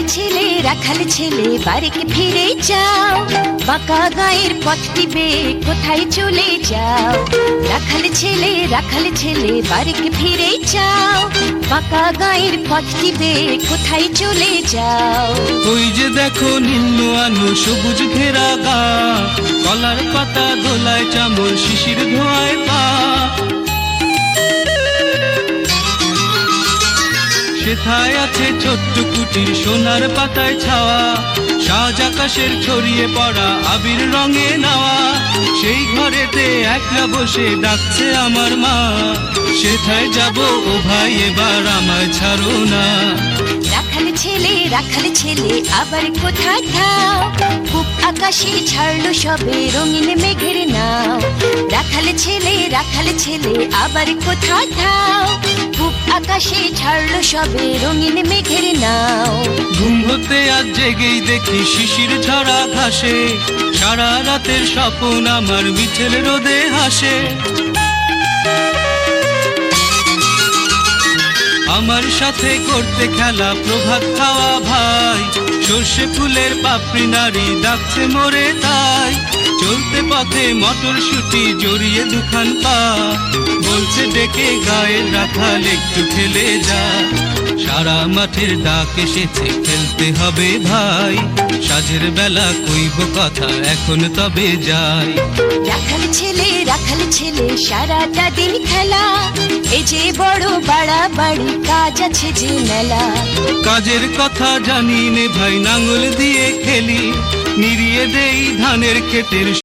রাখাল ছেলে বাড়িতে ফিরে যাও, বাঁকা গায়ের পথটিবে কোথায় চলে যাও। রাখাল ছেলে বাড়িতে ফিরে যাও, বাঁকা গায়ের পথটিবে কোথায় চলে যাও। ওই যে দেখো নীল আলো সবুজ ঘেরা গা, কলার পাতা দোলায় চামর শিশির ধোয়ায় পা। সেথায় আছে ছোট্ট কুটির সোনার পাতায় ছাওয়া, সাজ আকাশের ছড়িয়ে পড়া আবির রঙে নাওয়া। সেই ঘরেতে একলা বসে ডাকছে আমার মা, সেথায় যাব ও ভাই এবার আমায় ছাড়ো না। রাখাল ছেলে আবার কোথায় থাও, খুব আকাশে ছাড়লো সবে রঙিন মেঘের নাও। রাখাল ছেলে আবার কোথায় থাও, খুব আকাশে ছাড়লো সবে রঙিন মেঘের নাও। ঘুম হতে আজ জেগেই দেখি শিশির ঝরা ঘাসে, সারা রাতের স্বপ্ন আমার মিছিল রোদে হাসে। আমার সাথে করতে খেলা প্রভাত খাওয়া ভাই, সর্ষে ফুলের পাপড়ি নারী ডাকছে মোরে তাই। চলতে পথে মটরশুঁটি জড়িয়ে দুখান পা, বলছে ডেকে গায়ের রাখাল একটু খেলে যা। সারা মাঠের ডাক এসেছে খেলতে হবে ভাই, সাজের বেলা কইব কথা এখন তবে যাই। রাখাল ছেলে সারাটা দিন খেলা, এই যে বড় বাড়াবাড়ি কাজ আছে যে মেলা। কাজের কথা জানি নে ভাই, নাঙল দিয়ে খেলি, নিড়িয়ে দেই ধানের ক্ষেতের